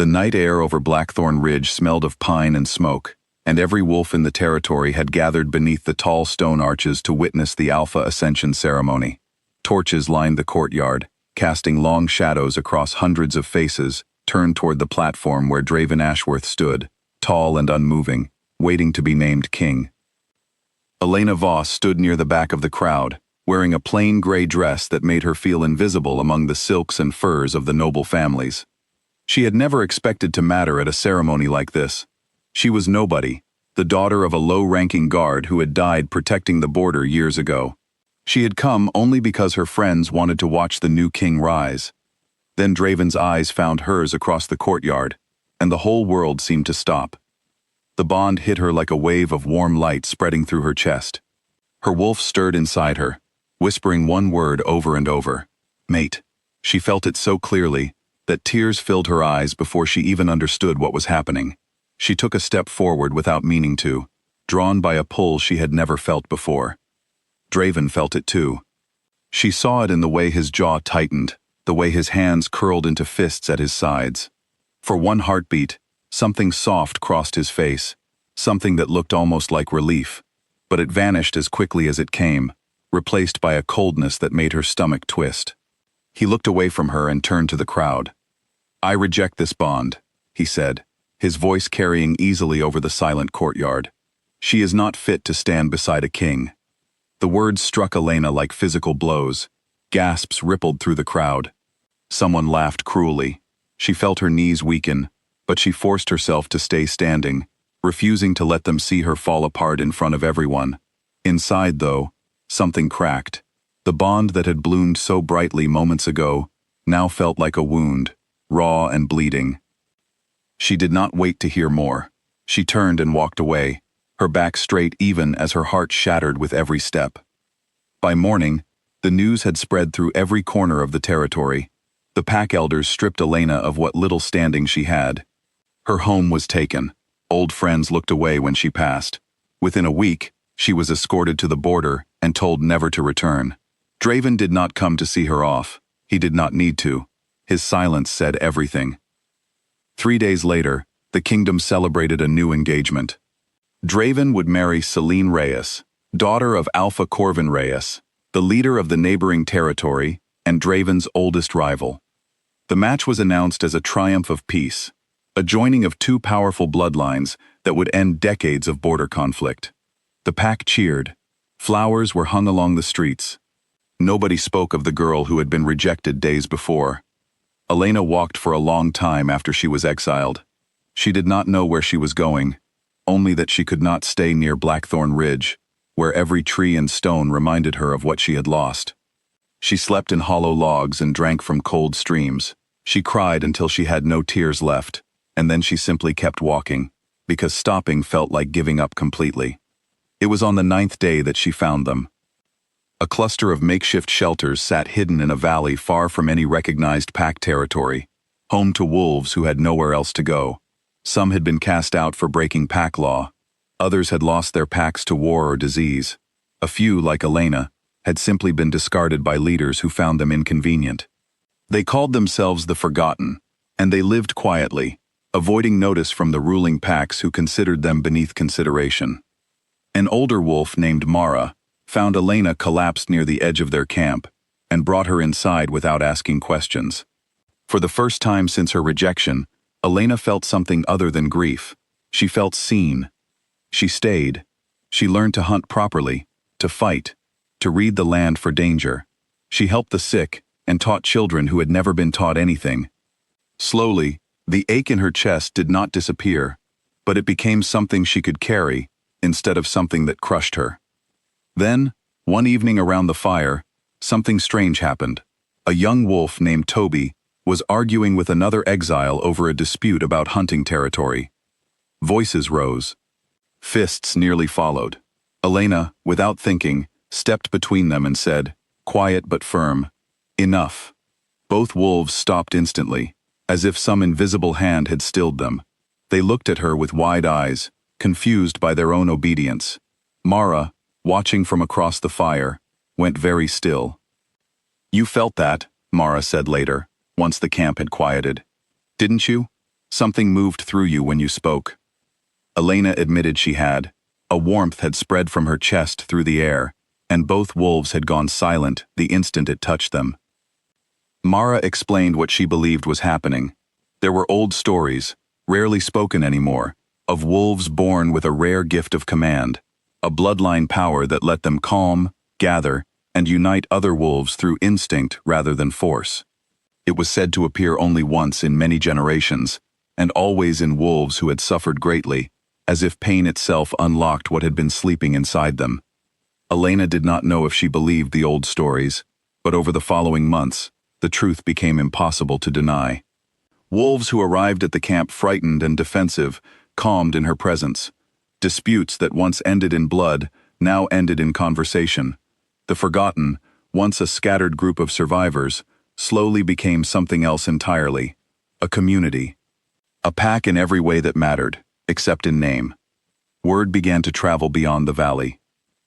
The night air over Blackthorn Ridge smelled of pine and smoke, and every wolf in the territory had gathered beneath the tall stone arches to witness the Alpha Ascension ceremony. Torches lined the courtyard, casting long shadows across hundreds of faces turned toward the platform where Draven Ashworth stood, tall and unmoving, waiting to be named king. Elena Voss stood near the back of the crowd, wearing a plain gray dress that made her feel invisible among the silks and furs of the noble families. She had never expected to matter at a ceremony like this. She was nobody, the daughter of a low-ranking guard who had died protecting the border years ago. She had come only because her friends wanted to watch the new king rise. Then Draven's eyes found hers across the courtyard, and the whole world seemed to stop. The bond hit her like a wave of warm light spreading through her chest. Her wolf stirred inside her, whispering one word over and over, "Mate." She felt it so clearly that tears filled her eyes before she even understood what was happening. She took a step forward without meaning to, drawn by a pull she had never felt before. Draven felt it too. She saw it in the way his jaw tightened, the way his hands curled into fists at his sides. For one heartbeat, something soft crossed his face, something that looked almost like relief, but it vanished as quickly as it came, replaced by a coldness that made her stomach twist. He looked away from her and turned to the crowd. "I reject this bond," he said, his voice carrying easily over the silent courtyard. "She is not fit to stand beside a king." The words struck Elena like physical blows. Gasps rippled through the crowd. Someone laughed cruelly. She felt her knees weaken, but she forced herself to stay standing, refusing to let them see her fall apart in front of everyone. Inside, though, something cracked. The bond that had bloomed so brightly moments ago now felt like a wound, raw and bleeding. She did not wait to hear more. She turned and walked away, her back straight even as her heart shattered with every step. By morning, the news had spread through every corner of the territory. The pack elders stripped Elena of what little standing she had. Her home was taken. Old friends looked away when she passed. Within a week, she was escorted to the border and told never to return. Draven did not come to see her off. He did not need to. His silence said everything. 3 days later, the kingdom celebrated a new engagement. Draven would marry Celine Reyes, daughter of Alpha Corvin Reyes, the leader of the neighboring territory and Draven's oldest rival. The match was announced as a triumph of peace, a joining of two powerful bloodlines that would end decades of border conflict. The pack cheered. Flowers were hung along the streets. Nobody spoke of the girl who had been rejected days before. Elena walked for a long time after she was exiled. She did not know where she was going, only that she could not stay near Blackthorn Ridge, where every tree and stone reminded her of what she had lost. She slept in hollow logs and drank from cold streams. She cried until she had no tears left, and then she simply kept walking, because stopping felt like giving up completely. It was on the 9th day that she found them. A cluster of makeshift shelters sat hidden in a valley far from any recognized pack territory, home to wolves who had nowhere else to go. Some had been cast out for breaking pack law. Others had lost their packs to war or disease. A few, like Elena, had simply been discarded by leaders who found them inconvenient. They called themselves the Forgotten, and they lived quietly, avoiding notice from the ruling packs who considered them beneath consideration. An older wolf named Mara found Elena collapsed near the edge of their camp and brought her inside without asking questions. For the first time since her rejection, Elena felt something other than grief. She felt seen. She stayed. She learned to hunt properly, to fight, to read the land for danger. She helped the sick and taught children who had never been taught anything. Slowly, the ache in her chest did not disappear, but it became something she could carry instead of something that crushed her. Then, one evening around the fire, something strange happened. A young wolf named Toby was arguing with another exile over a dispute about hunting territory. Voices rose. Fists nearly followed. Elena, without thinking, stepped between them and said, quiet but firm, "Enough." Both wolves stopped instantly, as if some invisible hand had stilled them. They looked at her with wide eyes, confused by their own obedience. Mara, watching from across the fire, went very still. "You felt that," Mara said later, once the camp had quieted. "Didn't you?" Something moved through you when you spoke. Elena admitted she had. A warmth had spread from her chest through the air, and both wolves had gone silent the instant it touched them. Mara explained what she believed was happening. There were old stories, rarely spoken anymore, of wolves born with a rare gift of command, a bloodline power that let them calm, gather, and unite other wolves through instinct rather than force. It was said to appear only once in many generations, and always in wolves who had suffered greatly, as if pain itself unlocked what had been sleeping inside them. Elena did not know if she believed the old stories, but over the following months, the truth became impossible to deny. Wolves who arrived at the camp frightened and defensive, calmed in her presence. Disputes that once ended in blood, now ended in conversation. The forgotten, once a scattered group of survivors, slowly became something else entirely. A community. A pack in every way that mattered, except in name. Word began to travel beyond the valley.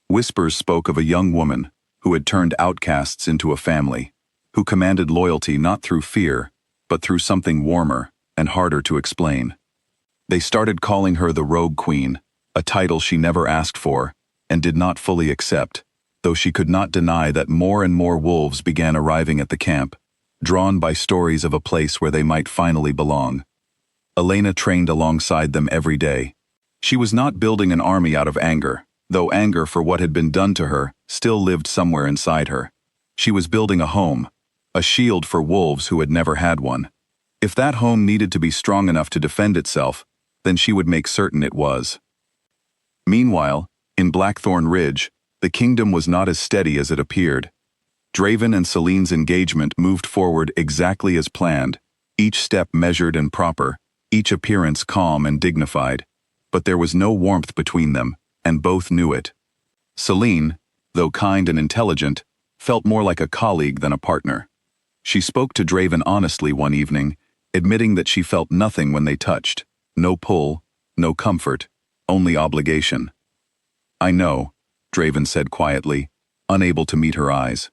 Whispers spoke of a young woman who had turned outcasts into a family, who commanded loyalty not through fear, but through something warmer and harder to explain. They started calling her the Rogue Queen, a title she never asked for and did not fully accept, though she could not deny that more and more wolves began arriving at the camp, drawn by stories of a place where they might finally belong. Elena trained alongside them every day. She was not building an army out of anger, though anger for what had been done to her still lived somewhere inside her. She was building a home, a shield for wolves who had never had one. If that home needed to be strong enough to defend itself, then she would make certain it was. Meanwhile, in Blackthorn Ridge, the kingdom was not as steady as it appeared. Draven and Celine's engagement moved forward exactly as planned, each step measured and proper, each appearance calm and dignified. But there was no warmth between them, and both knew it. Celine, though kind and intelligent, felt more like a colleague than a partner. She spoke to Draven honestly one evening, admitting that she felt nothing when they touched. No pull, no comfort, only obligation. "I know," Draven said quietly, unable to meet her eyes.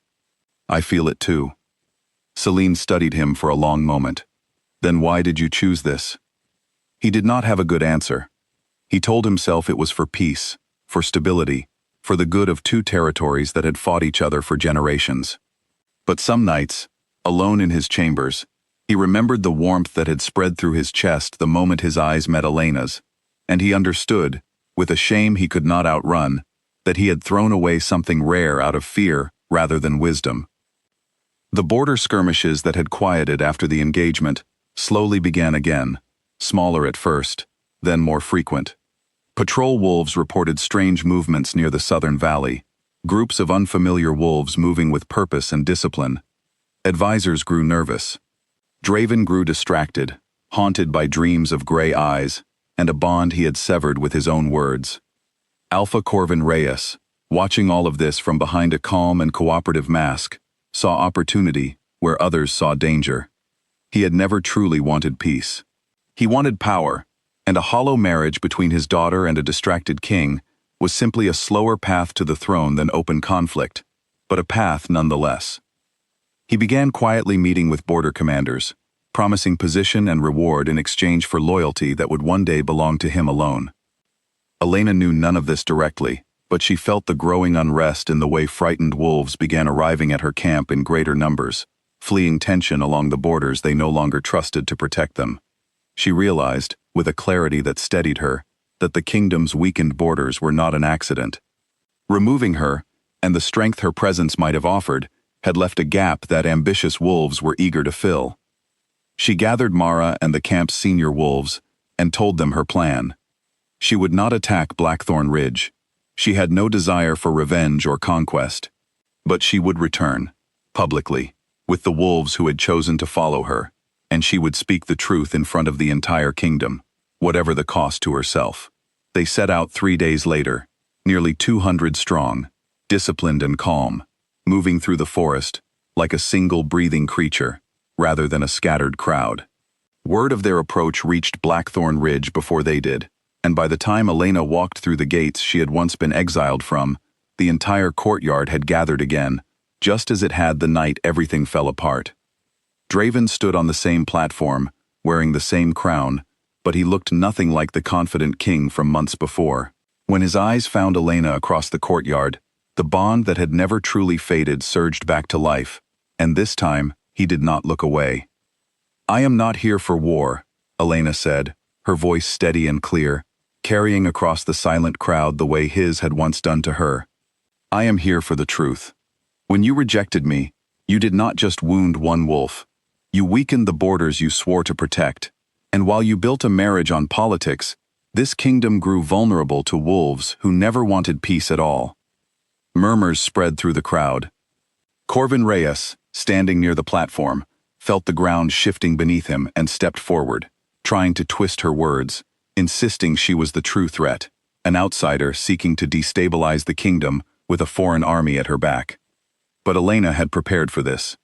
"I feel it too." Celine studied him for a long moment. "Then why did you choose this?" He did not have a good answer. He told himself it was for peace, for stability, for the good of two territories that had fought each other for generations. But some nights, alone in his chambers, he remembered the warmth that had spread through his chest the moment his eyes met Elena's, and he understood, with a shame he could not outrun, that he had thrown away something rare out of fear rather than wisdom. The border skirmishes that had quieted after the engagement slowly began again, smaller at first, then more frequent. Patrol wolves reported strange movements near the southern valley, groups of unfamiliar wolves moving with purpose and discipline. Advisors grew nervous. Draven grew distracted, haunted by dreams of gray eyes and a bond he had severed with his own words. Alpha Corvin Reyes, watching all of this from behind a calm and cooperative mask, saw opportunity where others saw danger. He had never truly wanted peace. He wanted power, and a hollow marriage between his daughter and a distracted king was simply a slower path to the throne than open conflict, but a path nonetheless. He began quietly meeting with border commanders, promising position and reward in exchange for loyalty that would one day belong to him alone. Elena knew none of this directly, but she felt the growing unrest in the way frightened wolves began arriving at her camp in greater numbers, fleeing tension along the borders they no longer trusted to protect them. She realized, with a clarity that steadied her, that the kingdom's weakened borders were not an accident. Removing her, and the strength her presence might have offered, had left a gap that ambitious wolves were eager to fill. She gathered Mara and the camp's senior wolves and told them her plan. She would not attack Blackthorn Ridge. She had no desire for revenge or conquest. But she would return, publicly, with the wolves who had chosen to follow her, and she would speak the truth in front of the entire kingdom, whatever the cost to herself. They set out 3 days later, nearly 200 strong, disciplined and calm, moving through the forest like a single breathing creature, rather than a scattered crowd. Word of their approach reached Blackthorn Ridge before they did, and by the time Elena walked through the gates she had once been exiled from, the entire courtyard had gathered again, just as it had the night everything fell apart. Draven stood on the same platform, wearing the same crown, but he looked nothing like the confident king from months before. When his eyes found Elena across the courtyard, the bond that had never truly faded surged back to life, and this time he did not look away. "I am not here for war," Elena said, her voice steady and clear, carrying across the silent crowd the way his had once done to her. "I am here for the truth. When you rejected me, you did not just wound one wolf. You weakened the borders you swore to protect. And while you built a marriage on politics, this kingdom grew vulnerable to wolves who never wanted peace at all." Murmurs spread through the crowd. Corvin Reyes, standing near the platform, felt the ground shifting beneath him and stepped forward, trying to twist her words, insisting she was the true threat, an outsider seeking to destabilize the kingdom with a foreign army at her back. But Elena had prepared for this.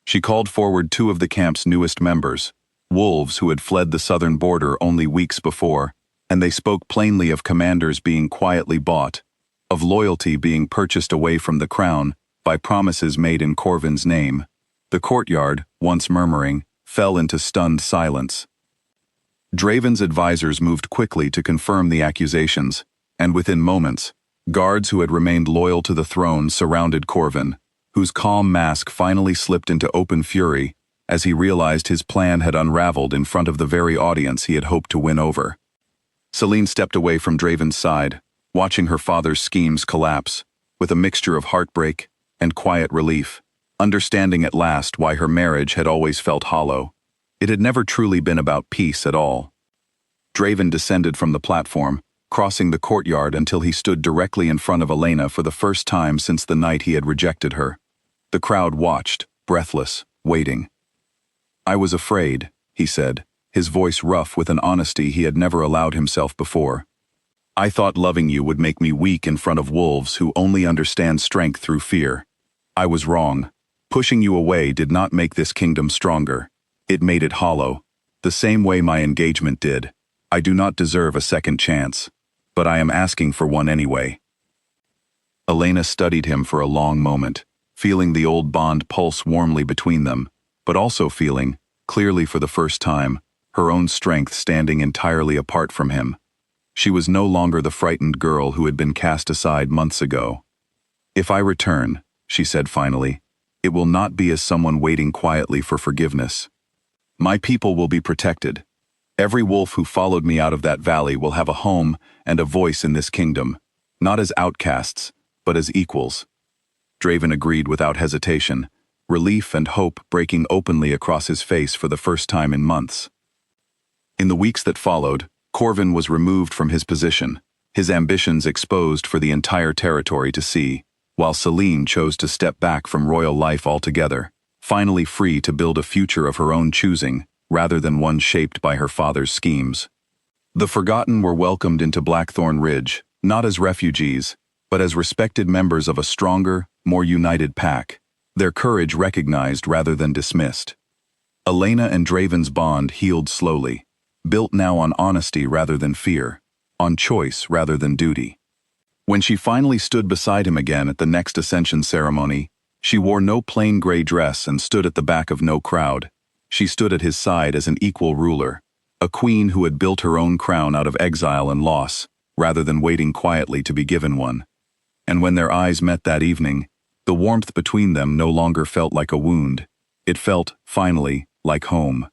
She called forward two of the camp's newest members, wolves who had fled the southern border only weeks before, and they spoke plainly of commanders being quietly bought, of loyalty being purchased away from the crown by promises made in Corvin's name. The courtyard, once murmuring, fell into stunned silence. Draven's advisors moved quickly to confirm the accusations, and within moments, guards who had remained loyal to the throne surrounded Corvin, whose calm mask finally slipped into open fury as he realized his plan had unraveled in front of the very audience he had hoped to win over. Celine stepped away from Draven's side, watching her father's schemes collapse, with a mixture of heartbreak and quiet relief, understanding at last why her marriage had always felt hollow. It had never truly been about peace at all. Draven descended from the platform, crossing the courtyard until he stood directly in front of Elena for the first time since the night he had rejected her. The crowd watched, breathless, waiting. "I was afraid," he said, his voice rough with an honesty he had never allowed himself before. "I thought loving you would make me weak in front of wolves who only understand strength through fear. I was wrong. Pushing you away did not make this kingdom stronger. It made it hollow, the same way my engagement did. I do not deserve a second chance, but I am asking for one anyway." Elena studied him for a long moment, feeling the old bond pulse warmly between them, but also feeling, clearly for the first time, her own strength standing entirely apart from him. She was no longer the frightened girl who had been cast aside months ago. "If I return," she said finally, "it will not be as someone waiting quietly for forgiveness. My people will be protected. Every wolf who followed me out of that valley will have a home and a voice in this kingdom, not as outcasts, but as equals." Draven agreed without hesitation, relief and hope breaking openly across his face for the first time in months. In the weeks that followed, Corvin was removed from his position, his ambitions exposed for the entire territory to see, while Celine chose to step back from royal life altogether, finally free to build a future of her own choosing, rather than one shaped by her father's schemes. The forgotten were welcomed into Blackthorn Ridge, not as refugees, but as respected members of a stronger, more united pack, their courage recognized rather than dismissed. Elena and Draven's bond healed slowly, built now on honesty rather than fear, on choice rather than duty. When she finally stood beside him again at the next ascension ceremony, she wore no plain gray dress and stood at the back of no crowd. She stood at his side as an equal ruler, a queen who had built her own crown out of exile and loss, rather than waiting quietly to be given one. And when their eyes met that evening, the warmth between them no longer felt like a wound. It felt, finally, like home.